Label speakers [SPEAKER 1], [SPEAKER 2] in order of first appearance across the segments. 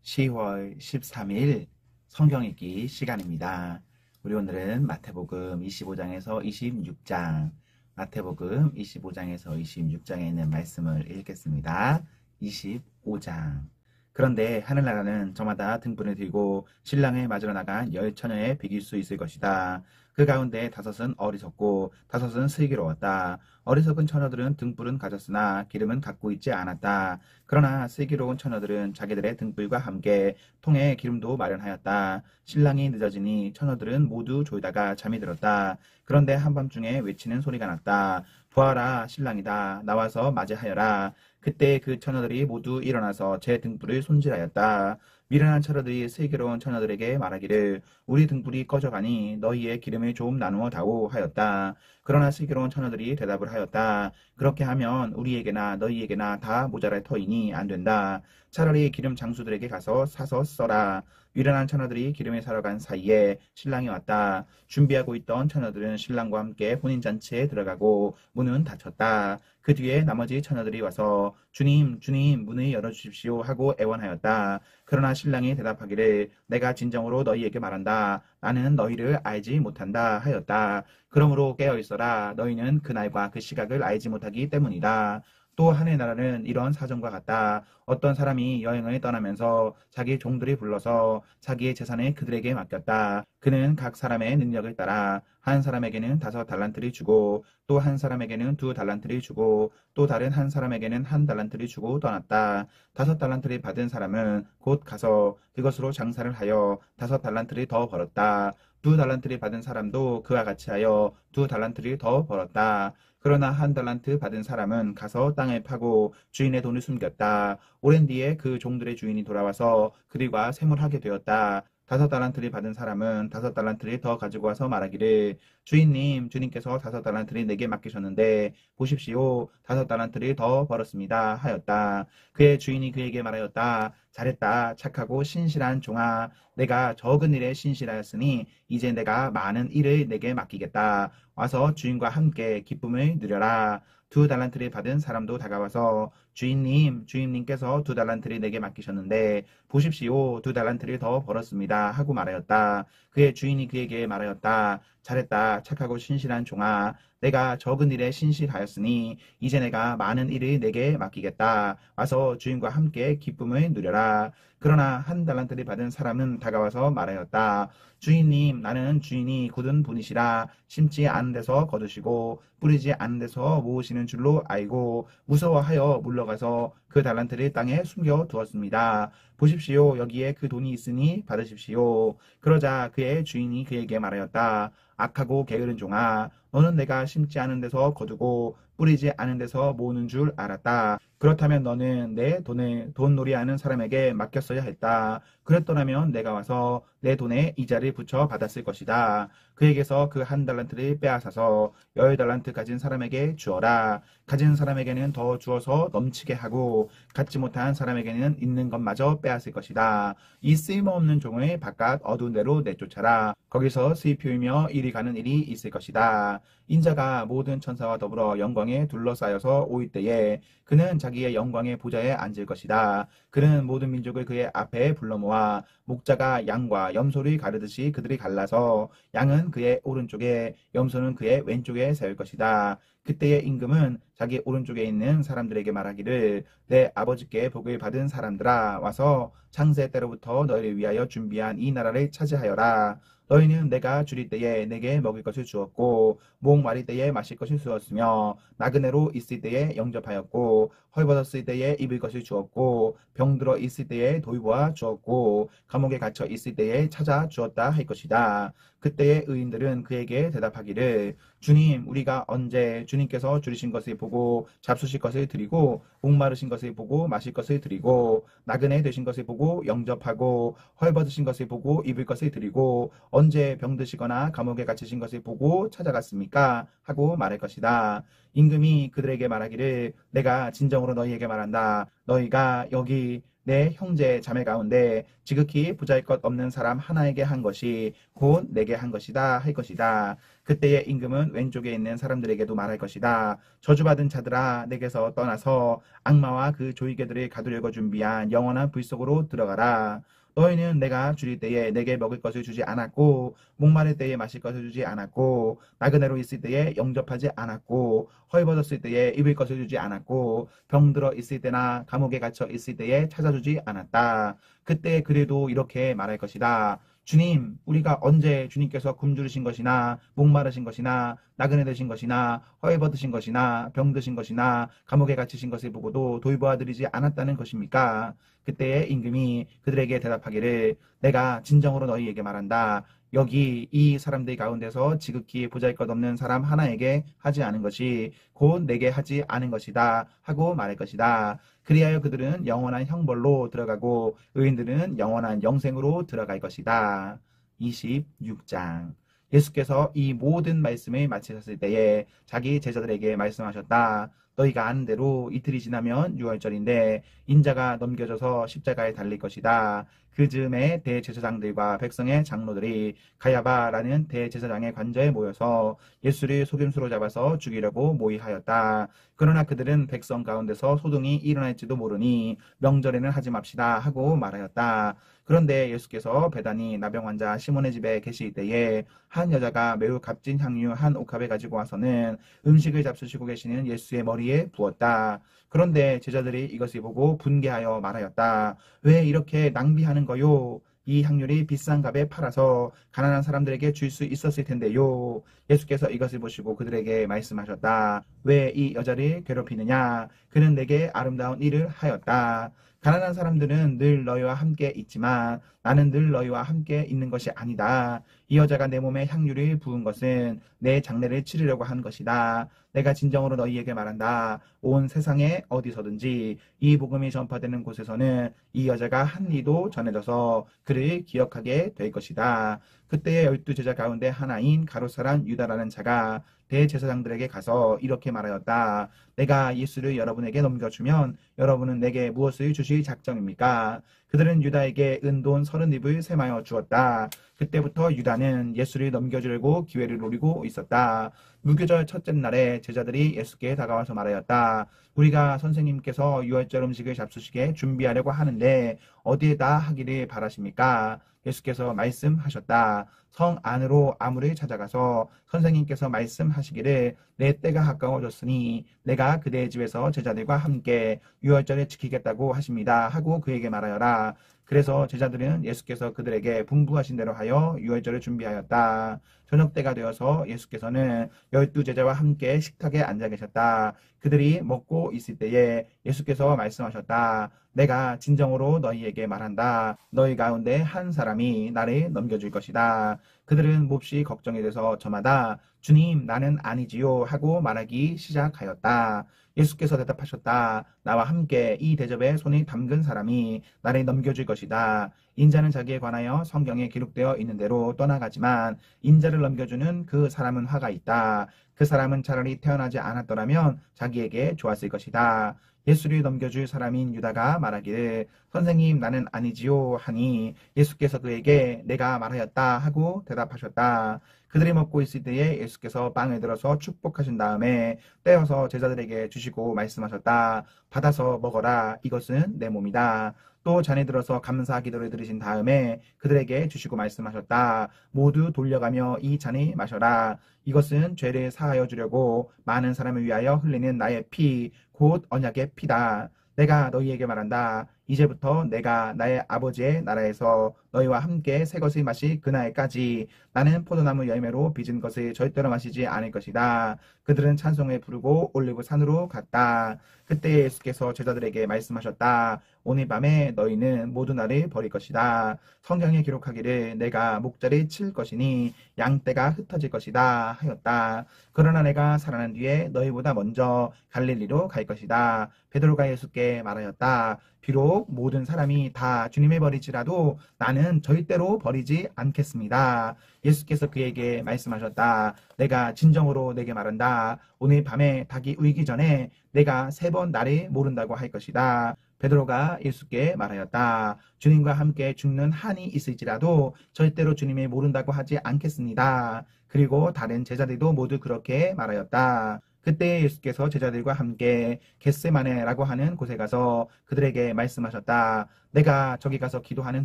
[SPEAKER 1] 10월 13일 성경 읽기 시간입니다. 우리 오늘은 마태복음 25장에서 26장, 마태복음 25장에서 26장에 있는 말씀을 읽겠습니다. 25장. 그런데 하늘나라는 저마다 등불을 들고 신랑을 맞으러 나간 열 처녀에 비길 수 있을 것이다. 그 가운데 다섯은 어리석고 다섯은 슬기로웠다. 어리석은 처녀들은 등불은 가졌으나 기름은 갖고 있지 않았다. 그러나 슬기로운 처녀들은 자기들의 등불과 함께 통에 기름도 마련하였다. 신랑이 늦어지니 처녀들은 모두 졸다가 잠이 들었다. 그런데 한밤중에 외치는 소리가 났다. 보아라, 신랑이다. 나와서 맞이하여라. 그때 그 처녀들이 모두 일어나서 제 등불을 손질하였다. 미련한 처녀들이 슬기로운 처녀들에게 말하기를 우리 등불이 꺼져가니 너희의 기름을 좀 나누어 다오 하였다. 그러나 슬기로운 처녀들이 대답을 하였다. 그렇게 하면 우리에게나 너희에게나 다 모자랄 터이니 안 된다. 차라리 기름 장수들에게 가서 사서 써라. 미련한 처녀들이 기름을 사러 간 사이에 신랑이 왔다. 준비하고 있던 처녀들은 신랑과 함께 혼인잔치에 들어가고 문은 닫혔다. 그 뒤에 나머지 처녀들이 와서 주님, 주님, 문을 열어주십시오 하고 애원하였다. 그러나 신랑이 대답하기를 내가 진정으로 너희에게 말한다. 나는 너희를 알지 못한다 하였다. 그러므로 깨어있어라. 너희는 그날과 그 시각을 알지 못하기 때문이다. 또 하늘나라는 이런 사정과 같다. 어떤 사람이 여행을 떠나면서 자기 종들이 불러서 자기의 재산을 그들에게 맡겼다. 그는 각 사람의 능력을 따라 한 사람에게는 5달란트를 주고 또 한 사람에게는 2달란트를 주고 또 다른 한 사람에게는 1달란트를 주고 떠났다. 5달란트를 받은 사람은 곧 가서 그것으로 장사를 하여 5달란트를 더 벌었다. 2달란트를 받은 사람도 그와 같이 하여 2달란트를 더 벌었다. 그러나 1달란트 받은 사람은 가서 땅을 파고 주인의 돈을 숨겼다. 오랜 뒤에 그 종들의 주인이 돌아와서 그들과 세물하게 되었다. 5달란트를 받은 사람은 5달란트를 더 가지고 와서 말하기를 주인님, 주님께서 5달란트를 내게 맡기셨는데 보십시오, 5달란트를 더 벌었습니다 하였다. 그의 주인이 그에게 말하였다. 잘했다, 착하고 신실한 종아. 내가 적은 일에 신실하였으니 이제 내가 많은 일을 내게 맡기겠다. 와서 주인과 함께 기쁨을 누려라. 2달란트를 받은 사람도 다가와서 주인님, 주인님께서 2달란트를 내게 맡기셨는데 보십시오, 2달란트를 더 벌었습니다 하고 말하였다. 그의 주인이 그에게 말하였다. 잘했다, 착하고 신실한 종아. 내가 적은 일에 신실하였으니 이제 내가 많은 일을 내게 맡기겠다. 와서 주인과 함께 기쁨을 누려라. 그러나 1달란트를 받은 사람은 다가와서 말하였다. 주인님, 나는 주인이 굳은 분이시라 심지 않은 데서 거두시고 뿌리지 않은 데서 모으시는 줄로 알고 무서워하여 물러가서 그 달란트를 땅에 숨겨 두었습니다. 보십시오, 여기에 그 돈이 있으니 받으십시오. 그러자 그의 주인이 그에게 말하였다. 악하고 게으른 종아, 너는 내가 심지 않은 데서 거두고 뿌리지 않은 데서 모으는 줄 알았다. 그렇다면 너는 내 돈을 돈놀이하는 사람에게 맡겼어야 했다. 그랬더라면 내가 와서 내 돈에 이자를 붙여 받았을 것이다. 그에게서 그 1달란트를 빼앗아서 10달란트 가진 사람에게 주어라. 가진 사람에게는 더 주어서 넘치게 하고 갖지 못한 사람에게는 있는 것마저 빼앗을 것이다. 이 쓸모없는 종을 바깥 어두운 데로 내쫓아라. 거기서 슬피우며 이리 가는 일이 있을 것이다. 인자가 모든 천사와 더불어 영광에 둘러싸여서 올 때에 그는 자기의 영광의 보좌에 앉을 것이다. 그는 모든 민족을 그의 앞에 불러 모아 목자가 양과 염소를 가르듯이 그들이 갈라서 양은 그의 오른쪽에 염소는 그의 왼쪽에 세울 것이다. 그때의 임금은 자기 오른쪽에 있는 사람들에게 말하기를 내 아버지께 복을 받은 사람들아, 와서 창세 때로부터 너희를 위하여 준비한 이 나라를 차지하여라. 너희는 내가 줄일 때에 내게 먹을 것을 주었고 목 마릴 때에 마실 것을 주었으며 나그네로 있을 때에 영접하였고 헐벗었을 때에 입을 것을 주었고 병들어 있을 때에 돌보아 주었고 감옥에 갇혀 있을 때에 찾아 주었다 할 것이다. 그때의 의인들은 그에게 대답하기를 주님, 우리가 언제 주님께서 줄이신 것을 보고 잡수실 것을 드리고 목마르신 것을 보고 마실 것을 드리고 나그네 되신 것을 보고 영접하고 헐벗으신 것을 보고 입을 것을 드리고 언제 병드시거나 감옥에 갇히신 것을 보고 찾아갔습니까? 하고 말할 것이다. 임금이 그들에게 말하기를 내가 진정으로 너희에게 말한다. 너희가 여기 내 형제 자매 가운데 지극히 보잘것 없는 사람 하나에게 한 것이 곧 내게 한 것이다 할 것이다. 그때의 임금은 왼쪽에 있는 사람들에게도 말할 것이다. 저주받은 자들아, 내게서 떠나서 악마와 그 조이개들을 가두려고 준비한 영원한 불 속으로 들어가라. 너희는 내가 줄일 때에 내게 먹을 것을 주지 않았고, 목마를 때에 마실 것을 주지 않았고, 나그네로 있을 때에 영접하지 않았고, 헐벗었을 때에 입을 것을 주지 않았고, 병들어 있을 때나 감옥에 갇혀 있을 때에 찾아주지 않았다. 그때 그래도 이렇게 말할 것이다. 주님, 우리가 언제 주님께서 굶주리신 것이나 목마르신 것이나 나그네 되신 것이나 헐벗으신 것이나 병드신 것이나 감옥에 갇히신 것을 보고도 돌보아 드리지 않았다는 것입니까? 그때에 임금이 그들에게 대답하기를 내가 진정으로 너희에게 말한다. 여기 이 사람들 가운데서 지극히 보잘것없는 사람 하나에게 하지 않은 것이 곧 내게 하지 않은 것이다 하고 말할 것이다. 그리하여 그들은 영원한 형벌로 들어가고 의인들은 영원한 영생으로 들어갈 것이다. 26장. 예수께서 이 모든 말씀을 마치셨을 때에 자기 제자들에게 말씀하셨다. 너희가 아는 대로 이틀이 지나면 유월절인데 인자가 넘겨져서 십자가에 달릴 것이다. 그 즈음에 대제사장들과 백성의 장로들이 가야바라는 대제사장의 관저에 모여서 예수를 속임수로 잡아서 죽이려고 모의하였다. 그러나 그들은 백성 가운데서 소동이 일어날지도 모르니 명절에는 하지 맙시다 하고 말하였다. 그런데 예수께서 베다니 나병 환자 시몬의 집에 계실 때에 한 여자가 매우 값진 향유 한 옥합에 가지고 와서는 음식을 잡수시고 계시는 예수의 머리에 부었다. 그런데 제자들이 이것을 보고 분개하여 말하였다. 왜 이렇게 낭비하는 거요? 이 향유를 비싼 값에 팔아서 가난한 사람들에게 줄 수 있었을 텐데요. 예수께서 이것을 보시고 그들에게 말씀하셨다. 왜 이 여자를 괴롭히느냐? 그는 내게 아름다운 일을 하였다. 가난한 사람들은 늘 너희와 함께 있지만 나는 늘 너희와 함께 있는 것이 아니다. 이 여자가 내 몸에 향유를 부은 것은 내 장례를 치르려고 한 것이다. 내가 진정으로 너희에게 말한다. 온 세상에 어디서든지 이 복음이 전파되는 곳에서는 이 여자가 한 이도 전해져서 그를 기억하게 될 것이다. 그때의 12제자 가운데 하나인 가룟사람 유다라는 자가 대제사장들에게 가서 이렇게 말하였다. 내가 예수를 여러분에게 넘겨주면 여러분은 내게 무엇을 주실 작정입니까? 그들은 유다에게 은돈 30입을 셈하여 주었다. 그때부터 유다는 예수를 넘겨주려고 기회를 노리고 있었다. 무교절 첫째 날에 제자들이 예수께 다가와서 말하였다. 우리가 선생님께서 유월절 음식을 잡수시게 준비하려고 하는데 어디에다 하기를 바라십니까? 예수께서 말씀하셨다. 성 안으로 아무를 찾아가서 선생님께서 말씀하시기를 내 때가 가까워졌으니 내가 그대의 집에서 제자들과 함께 유월절을 지키겠다고 하십니다 하고 그에게 말하여라. 그래서 제자들은 예수께서 그들에게 분부하신 대로 하여 유월절을 준비하였다. 저녁 때가 되어서 예수께서는 12제자와 함께 식탁에 앉아 계셨다. 그들이 먹고 있을 때에 예수께서 말씀하셨다. 내가 진정으로 너희에게 말한다. 너희 가운데 한 사람이 나를 넘겨줄 것이다. 그들은 몹시 걱정이 돼서 저마다 주님 나는 아니지요 하고 말하기 시작하였다. 예수께서 대답하셨다. 나와 함께 이 대접에 손이 담근 사람이 나를 넘겨줄 것이다. 인자는 자기에 관하여 성경에 기록되어 있는 대로 떠나가지만 인자를 넘겨주는 그 사람은 화가 있다. 그 사람은 차라리 태어나지 않았더라면 자기에게 좋았을 것이다. 예수를 넘겨줄 사람인 유다가 말하기를 선생님 나는 아니지요 하니 예수께서 그에게 내가 말하였다 하고 대답하셨다. 그들이 먹고 있을 때에 예수께서 빵을 들어서 축복하신 다음에 떼어서 제자들에게 주시고 말씀하셨다. 받아서 먹어라. 이것은 내 몸이다. 또 잔에 들어서 감사 기도를 드리신 다음에 그들에게 주시고 말씀하셨다. 모두 돌려가며 이 잔을 마셔라. 이것은 죄를 사하여 주려고 많은 사람을 위하여 흘리는 나의 피, 곧 언약의 피다. 내가 너희에게 말한다. 이제부터 내가 나의 아버지의 나라에서 너희와 함께 새 것을 마실 그날까지 나는 포도나무 열매로 빚은 것을 절대로 마시지 않을 것이다. 그들은 찬송을 부르고 올리브 산으로 갔다. 그때 예수께서 제자들에게 말씀하셨다. 오늘 밤에 너희는 모두 나를 버릴 것이다. 성경에 기록하기를 내가 목자를 칠 것이니 양떼가 흩어질 것이다 하였다. 그러나 내가 살아난 뒤에 너희보다 먼저 갈릴리로 갈 것이다. 베드로가 예수께 말하였다. 비록 모든 사람이 다 주님을 버리지라도 나는 절대로 버리지 않겠습니다. 예수께서 그에게 말씀하셨다. 내가 진정으로 내게 말한다. 오늘 밤에 닭이 울기 전에 내가 3번 나를 모른다고 할 것이다. 베드로가 예수께 말하였다. 주님과 함께 죽는 한이 있을지라도 절대로 주님이 모른다고 하지 않겠습니다. 그리고 다른 제자들도 모두 그렇게 말하였다. 그때 예수께서 제자들과 함께 겟세마네라고 하는 곳에 가서 그들에게 말씀하셨다. 내가 저기 가서 기도하는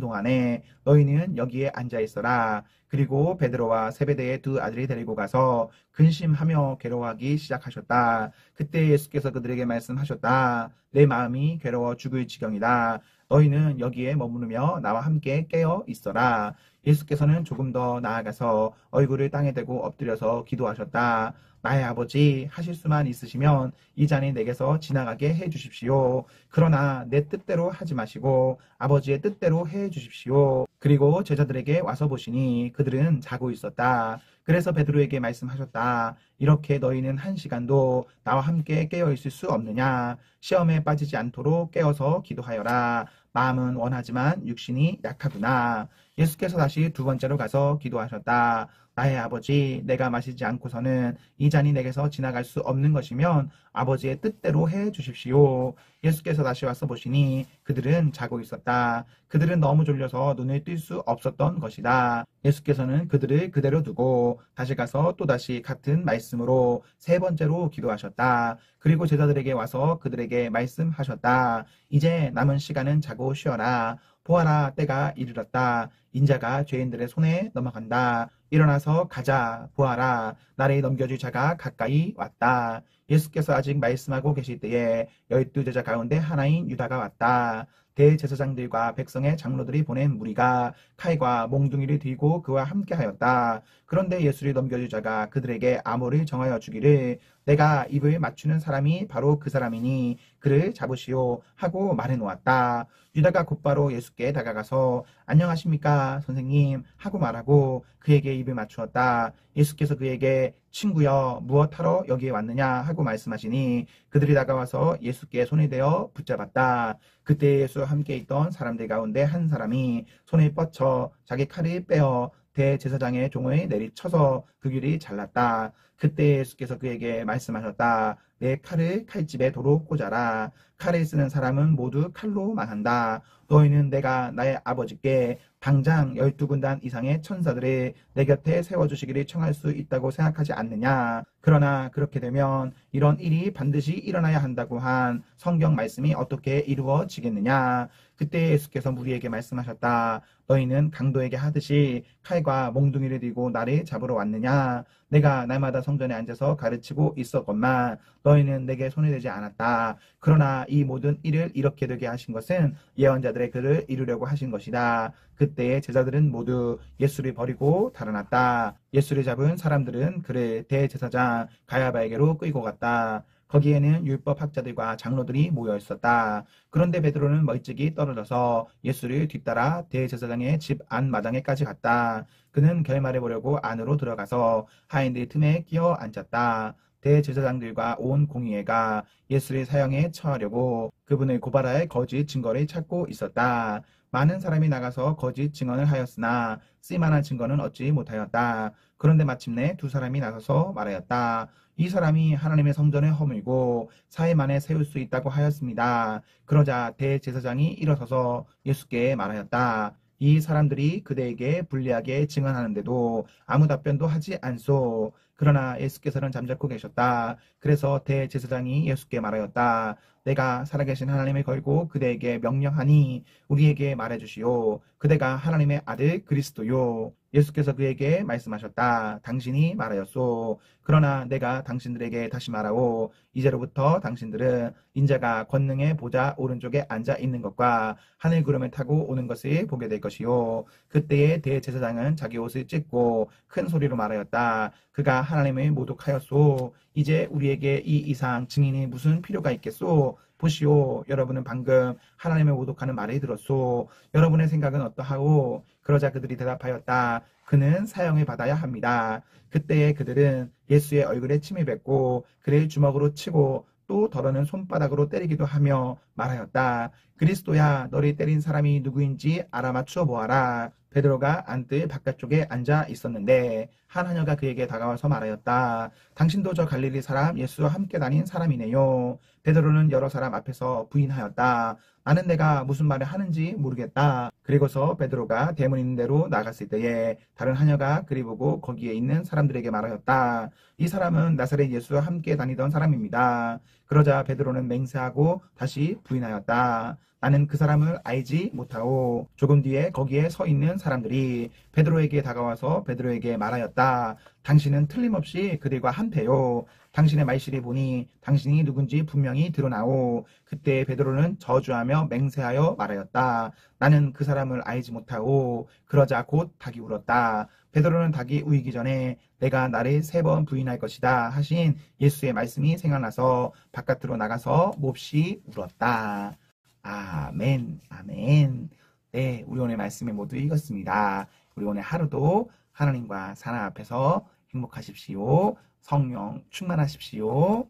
[SPEAKER 1] 동안에 너희는 여기에 앉아 있어라. 그리고 베드로와 세베대의 두 아들이 데리고 가서 근심하며 괴로워하기 시작하셨다. 그때 예수께서 그들에게 말씀하셨다. 내 마음이 괴로워 죽을 지경이다. 너희는 여기에 머무르며 나와 함께 깨어 있어라. 예수께서는 조금 더 나아가서 얼굴을 땅에 대고 엎드려서 기도하셨다. 나의 아버지, 하실 수만 있으시면 이 잔이 내게서 지나가게 해 주십시오. 그러나 내 뜻대로 하지 마시고 아버지의 뜻대로 해 주십시오. 그리고 제자들에게 와서 보시니 그들은 자고 있었다. 그래서 베드로에게 말씀하셨다. 이렇게 너희는 한 시간도 나와 함께 깨어 있을 수 없느냐? 시험에 빠지지 않도록 깨어서 기도하여라. 마음은 원하지만 육신이 약하구나. 예수께서 다시 두 번째로 가서 기도하셨다. 나의 아버지, 내가 마시지 않고서는 이 잔이 내게서 지나갈 수 없는 것이면 아버지의 뜻대로 해 주십시오. 예수께서 다시 와서 보시니 그들은 자고 있었다. 그들은 너무 졸려서 눈을 뜰 수 없었던 것이다. 예수께서는 그들을 그대로 두고 다시 가서 또다시 같은 말씀으로 세 번째로 기도하셨다. 그리고 제자들에게 와서 그들에게 말씀하셨다. 이제 남은 시간은 자고 쉬어라. 보아라, 때가 이르렀다. 인자가 죄인들의 손에 넘어간다. 일어나서 가자. 보아라, 나를 넘겨줄 자가 가까이 왔다. 예수께서 아직 말씀하고 계실 때에 12제자 가운데 하나인 유다가 왔다. 대제사장들과 백성의 장로들이 보낸 무리가 칼과 몽둥이를 들고 그와 함께하였다. 그런데 예수를 넘겨줄 자가 그들에게 암호를 정하여 주기를 내가 입을 맞추는 사람이 바로 그 사람이니 그를 잡으시오 하고 말해놓았다. 유다가 곧바로 예수께 다가가서 안녕하십니까 선생님 하고 말하고 그에게 입을 맞추었다. 예수께서 그에게 친구여 무엇하러 여기에 왔느냐 하고 말씀하시니 그들이 다가와서 예수께 손을 대어 붙잡았다. 그때 예수와 함께 있던 사람들 가운데 한 사람이 손을 뻗쳐 자기 칼을 빼어 대제사장의 종을 내리쳐서 그 귀를 잘랐다. 그때 예수께서 그에게 말씀하셨다. 내 칼을 칼집에 도로 꽂아라. 칼을 쓰는 사람은 모두 칼로 망한다. 너희는 내가 나의 아버지께 당장 12군단 이상의 천사들을 내 곁에 세워주시기를 청할 수 있다고 생각하지 않느냐. 그러나 그렇게 되면 이런 일이 반드시 일어나야 한다고 한 성경 말씀이 어떻게 이루어지겠느냐. 그때 예수께서 무리에게 말씀하셨다. 너희는 강도에게 하듯이 칼과 몽둥이를 들고 나를 잡으러 왔느냐. 내가 날마다 성전에 앉아서 가르치고 있었건만 너희는 내게 손을 대지 않았다. 그러나 이 모든 일을 이렇게 되게 하신 것은 예언자들의 글을 이루려고 하신 것이다. 그때 제자들은 모두 예수를 버리고 달아났다. 예수를 잡은 사람들은 그를 대제사장 가야바에게로 끌고 갔다. 거기에는 율법학자들과 장로들이 모여 있었다. 그런데 베드로는 멀찍이 떨어져서 예수를 뒤따라 대제사장의 집 안마당에까지 갔다. 그는 결말해 보려고 안으로 들어가서 하인들 틈에 끼어 앉았다. 대제사장들과 온 공의회가 예수를 사형에 처하려고 그분을 고발할 거짓 증거를 찾고 있었다. 많은 사람이 나가서 거짓 증언을 하였으나 쓸만한 증거는 얻지 못하였다. 그런데 마침내 두 사람이 나서서 말하였다. 이 사람이 하나님의 성전을 허물고 4일 만에 세울 수 있다고 하였습니다. 그러자 대제사장이 일어서서 예수께 말하였다. 이 사람들이 그대에게 불리하게 증언하는데도 아무 답변도 하지 않소. 그러나 예수께서는 잠자코 계셨다. 그래서 대제사장이 예수께 말하였다. 내가 살아계신 하나님을 걸고 그대에게 명령하니 우리에게 말해주시오. 그대가 하나님의 아들 그리스도요. 예수께서 그에게 말씀하셨다. 당신이 말하였소. 그러나 내가 당신들에게 다시 말하오. 이제로부터 당신들은 인자가 권능의 보좌 오른쪽에 앉아 있는 것과 하늘 구름을 타고 오는 것을 보게 될 것이요. 그때의 대제사장은 자기 옷을 찢고 큰 소리로 말하였다. 그가 하나님을 모독하였소. 이제 우리에게 이 이상 증인이 무슨 필요가 있겠소? 보시오. 여러분은 방금 하나님을 모독하는 말을 들었소. 여러분의 생각은 어떠하오? 그러자 그들이 대답하였다. 그는 사형을 받아야 합니다. 그때에 그들은 예수의 얼굴에 침을 뱉고 그를 주먹으로 치고 또 더러는 손바닥으로 때리기도 하며 말하였다. 그리스도야, 너를 때린 사람이 누구인지 알아맞추어 보아라. 베드로가 안뜰 바깥쪽에 앉아 있었는데 한 하녀가 그에게 다가와서 말하였다. 당신도 저 갈릴리 사람 예수와 함께 다닌 사람이네요. 베드로는 여러 사람 앞에서 부인하였다. 나는 내가 무슨 말을 하는지 모르겠다. 그리고서 베드로가 대문 있는 데로 나갔을 때에 다른 하녀가 그리 보고 거기에 있는 사람들에게 말하였다. 이 사람은 나사렛 예수와 함께 다니던 사람입니다. 그러자 베드로는 맹세하고 다시 부인하였다. 나는 그 사람을 알지 못하오. 조금 뒤에 거기에 서 있는 사람들이 베드로에게 다가와서 베드로에게 말하였다. 당신은 틀림없이 그들과 한패요. 당신의 말실이 보니 당신이 누군지 분명히 드러나오. 그때 베드로는 저주하며 맹세하여 말하였다. 나는 그 사람을 알지 못하오. 그러자 곧 닭이 울었다. 베드로는 닭이 우이기 전에 내가 나를 3번 부인할 것이다 하신 예수의 말씀이 생각나서 바깥으로 나가서 몹시 울었다. 아멘, 아멘. 네, 우리 오늘 말씀을 모두 읽었습니다. 우리 오늘 하루도 하나님과 사랑 앞에서 행복하십시오. 성령 충만하십시오.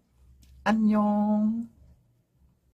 [SPEAKER 1] 안녕.